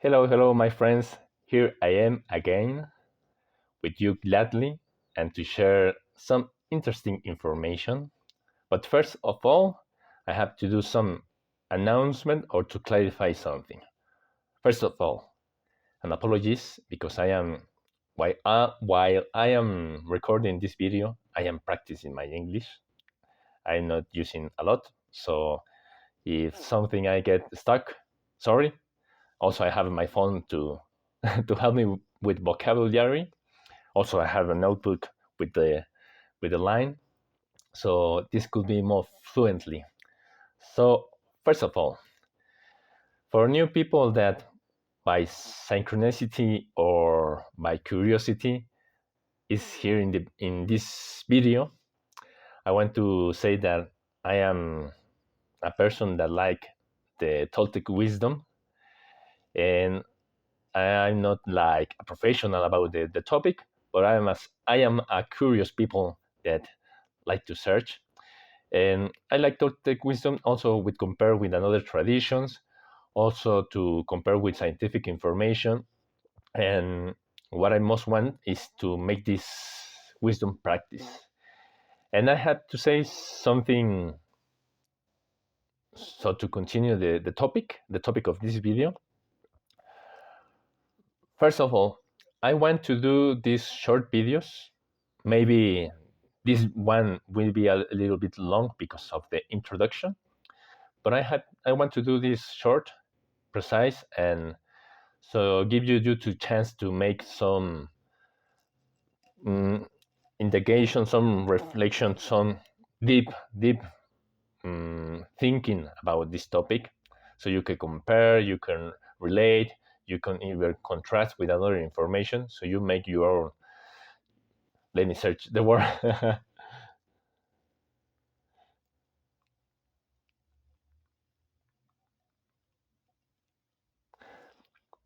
Hello, hello, my friends. Here I am again with you gladly and to share some interesting information. But first of all, I have to do some announcement or to clarify something. First of all, an apologies because while I am recording this video, I am practicing my English. I'm not using a lot, so if something I get stuck, sorry. Also, I have my phone to to help me with vocabulary. Also, I have a notebook with the line, so this could be more fluently. So, first of all, for new people that by synchronicity or by curiosity is here in this video, I want to say that I am a person that like the Toltec wisdom, and I'm not like a professional about the topic, but I am a curious people that like to search. And I like to take wisdom also with compare with another traditions, also to compare with scientific information. And what I most want is to make this wisdom practice. And I had to say something so to continue the topic of this video. First of all, I want to do these short videos. Maybe this one will be a little bit long because of the introduction, but I want to do this short, precise, and so give you to chance to make some um, indagation, some reflection, some deep deep thinking about this topic, so you can compare, you can relate, you can even contrast with other information, so you make your own. Let me search the word.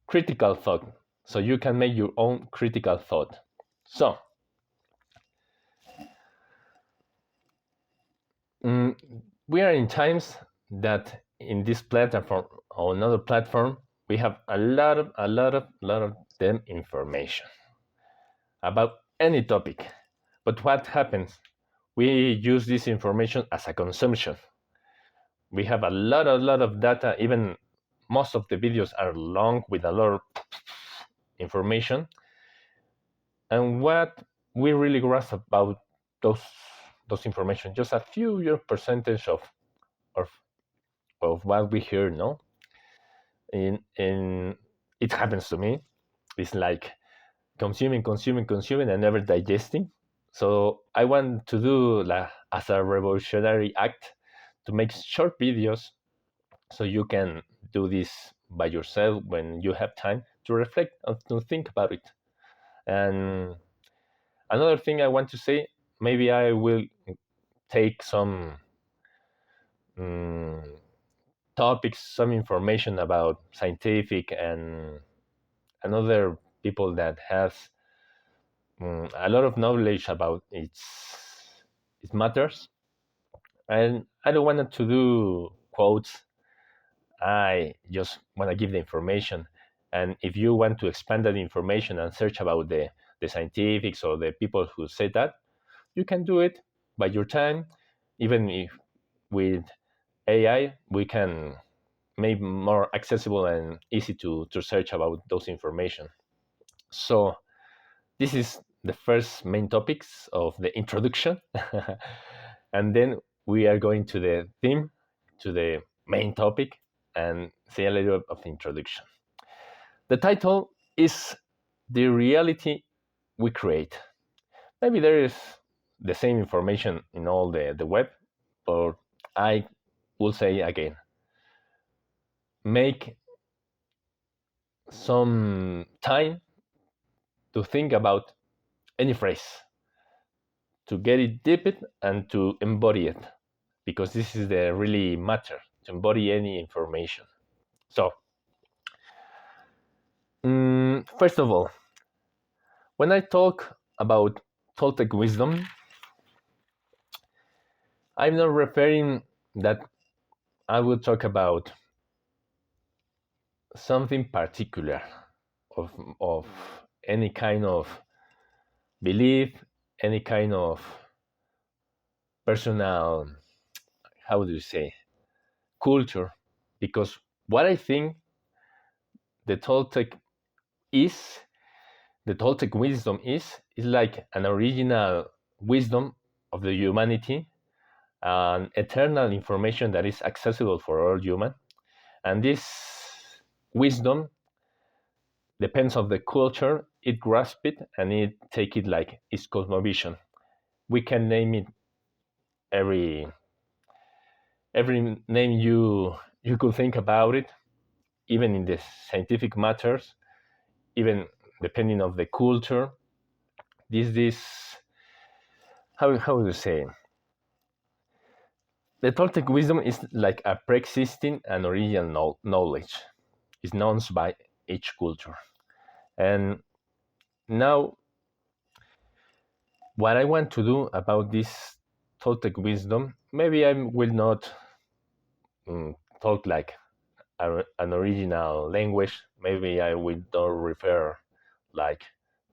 Critical thought, so you can make your own critical thought. So mm, we are in times that in this platform or another platform we have a lot of them information about any topic, but what happens, we use this information as a consumption. We have a lot of data, even most of the videos are long with a lot of information. And what we really grasp about those those information, just a few your percentage of of what we hear, no? In it happens to me. It's like consuming and never digesting. So I want to do like as a revolutionary act to make short videos so you can do this by yourself when you have time to reflect and to think about it. And another thing I want to say, maybe I will take some um, topics, some information about scientific and other people that has a lot of knowledge about its matters. And I don't want to do quotes. I just want to give the information. And if you want to expand that information and search about the scientifics or the people who said that, you can do it by your time. Even if with AI, we can make more accessible and easy to search about those information. So this is the first main topics of the introduction. And then we are going to the theme, to the main topic, and say a little of introduction. The title is The Reality We Create. Maybe there is the same information in all the web, but I will say again, make some time to think about any phrase, to get it deep and to embody it, because this is the really matter, to embody any information. So first of all, when I talk about Toltec wisdom, I'm not referring that I will talk about something particular of of any kind of belief, any kind of personal, how do you say, culture. Because what I think the Toltec is, the Toltec wisdom is like an original wisdom of the humanity, an eternal information that is accessible for all human. And this wisdom depends on the culture, it grasp it and it take it like its cosmovision. We can name it every name you could think about it, even in the scientific matters, even depending of the culture. This how do you say? The Toltec wisdom is like a pre-existing and original knowledge. It's known by each culture. And now, what I want to do about this Toltec wisdom, maybe I will not mm, talk like an original language. Maybe I will not refer like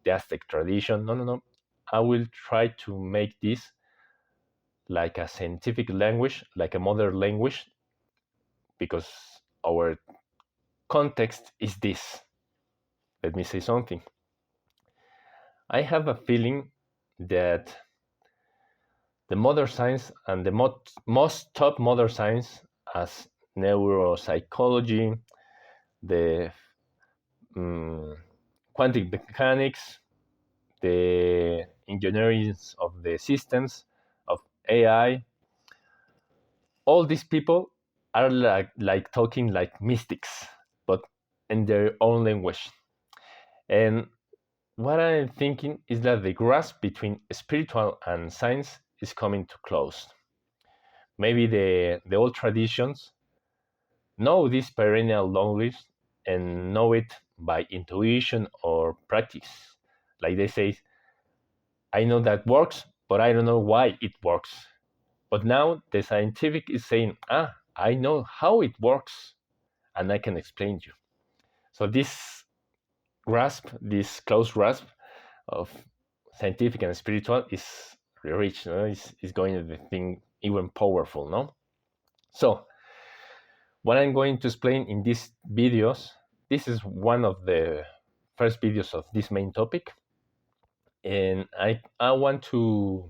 the Aztec tradition. No, no, no. I will try to make this like a scientific language, like a modern language, because our context is this. Let me say something. I have a feeling that the modern science and the most top modern science as neuropsychology, the um, quantum mechanics, the engineering of the systems of AI, all these people are like talking like mystics, but in their own language. And what I'm thinking is that the grasp between spiritual and science is coming to close. Maybe the old traditions know this perennial knowledge and know it by intuition or practice. Like they say, I know that works, but I don't know why it works. But now the scientific is saying, I know how it works and I can explain to you. So this grasp, this close grasp of scientific and spiritual is rich, no? Is going to the thing even powerful, no? So what I'm going to explain in these videos, this is one of the first videos of this main topic, and I want to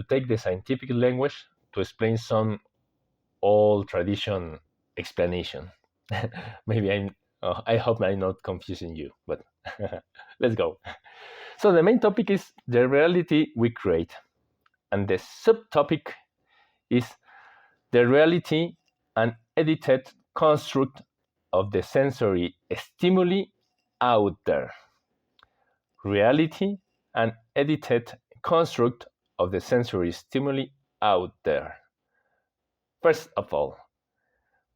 take the scientific language to explain some old tradition explanation. Maybe I hope I'm not confusing you, but let's go. So the main topic is the reality we create, and the subtopic is the reality and edited construct of the sensory stimuli out there. Reality and edited construct of the sensory stimuli out there. First of all,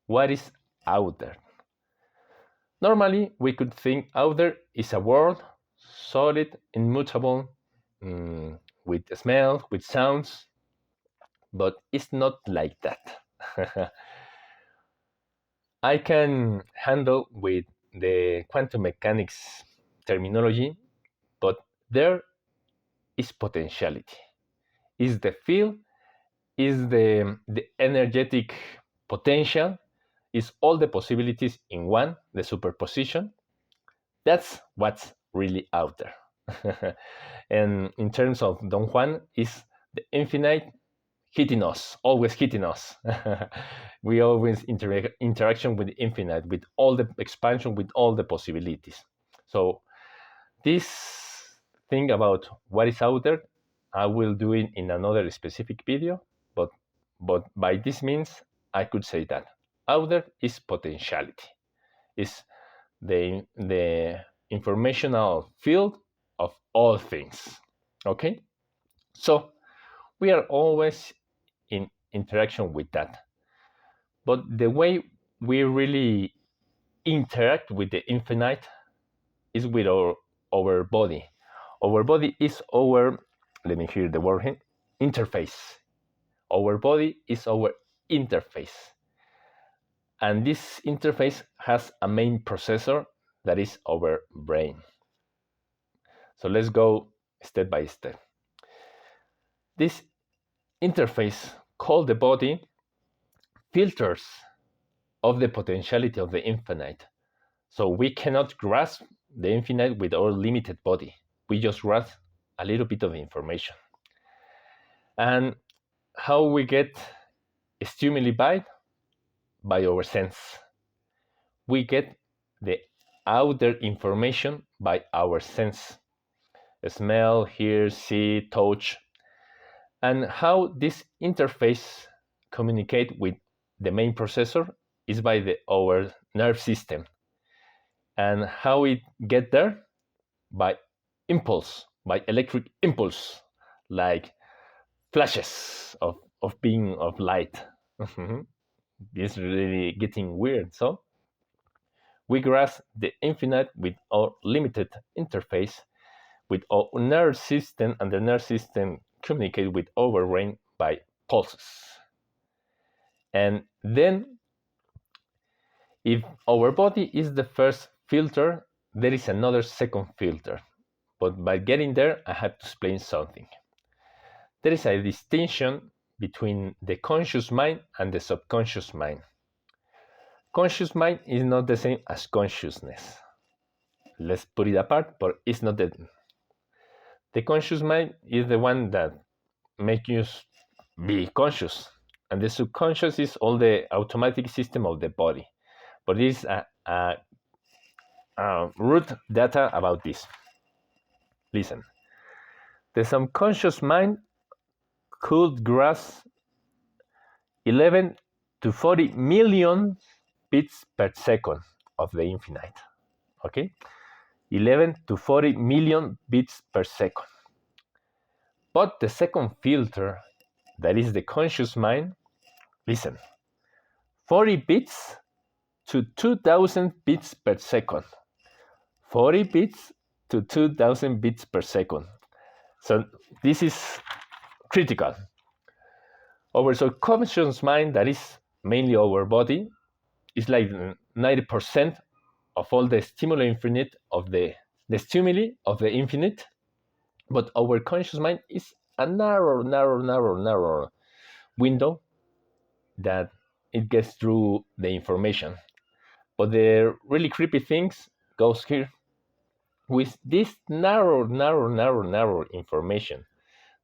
what is out there? Normally, we could think out there is a world, solid, immutable, with smell, with sounds, but it's not like that. I can handle with the quantum mechanics terminology, but there is potentiality. Is the field, is the energetic potential, is all the possibilities in one, the superposition. That's what's really out there. And in terms of Don Juan, is the infinite hitting us, always hitting us. We always interaction with the infinite, with all the expansion, with all the possibilities. So this thing about what is out there, I will do it in another specific video, but by this means, I could say that out there is potentiality, is the informational field of all things. Okay, so we are always in interaction with that. But the way we really interact with the infinite is with our body. Our body is our, let me hear the word here, interface. Our body is our interface. And this interface has a main processor that is our brain. So let's go step by step. This interface called the body filters of the potentiality of the infinite. So we cannot grasp the infinite with our limited body. We just grasp a little bit of information. And how we get stimuli by our sense. We get the outer information by our sense. Smell, hear, see, touch. And how this interface communicate with the main processor is by our nerve system. And how it get there? By impulse, by electric impulse, like flashes of being of light. It's really getting weird. So we grasp the infinite with our limited interface with our nerve system, and the nerve system communicate with our brain by pulses. And then if our body is the first filter, there is another second filter. But by getting there, I have to explain something. There is a distinction between the conscious mind and the subconscious mind. Conscious mind is not the same as consciousness. Let's put it apart, but it's not the conscious mind is the one that makes you be conscious, and the subconscious is all the automatic system of the body. But there is a root data about this. Listen, the subconscious mind could grasp 11 to 40 million bits per second of the infinite. Okay? 11 to 40 million bits per second. But the second filter, that is the conscious mind, listen, 40 bits to 2000 bits per second. 40 bits to 2000 bits per second. So this is critical. Our subconscious mind, that is mainly our body, is like 90% of all the stimuli infinite of the stimuli of the infinite. But our conscious mind is a narrow window that it gets through the information. But the really creepy things goes here. With this narrow information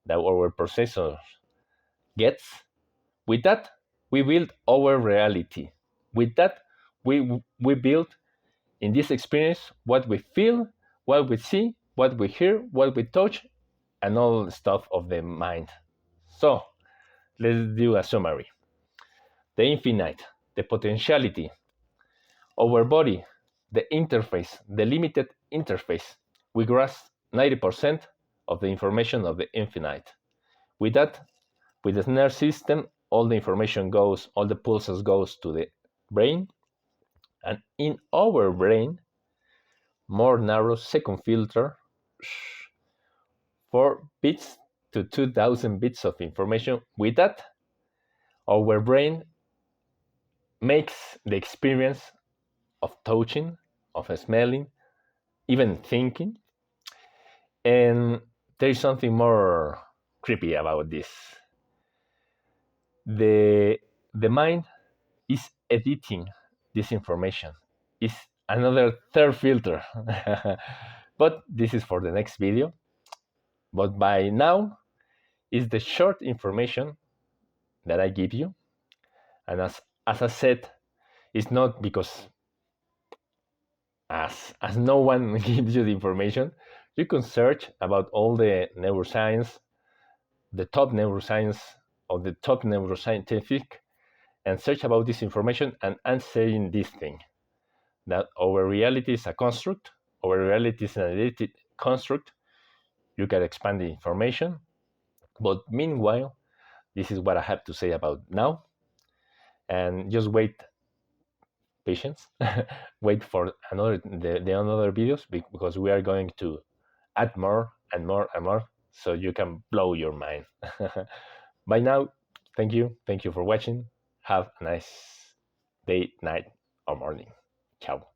that our processor gets, with that we build our reality. With that we build in this experience what we feel, what we see, what we hear, what we touch, and all the stuff of the mind. So let's do a summary. The infinite, the potentiality, our body, the interface, the limited interface. We grasp 90% of the information of the infinite. With that, with the nerve system, all the information goes, all the pulses goes to the brain. And in our brain, more narrow second filter, 4 bits to 2000 bits of information. With that, our brain makes the experience of touching, of smelling, even thinking. And there is something more creepy about this. The mind is editing this information. Is another third filter. But this is for the next video. But by now is the short information that I give you. And as I said, it's not because as no one gives you the information, you can search about all the neuroscience, the top neuroscience or the top neuroscientific, and search about this information, and I'm saying this thing, that our reality is a construct, our reality is an edited construct. You can expand the information, but meanwhile, this is what I have to say about now, and just wait, patience, wait for the another videos, because we are going to add more and more and more, so you can blow your mind. By now, thank you for watching. Have a nice day, night, or morning. Ciao.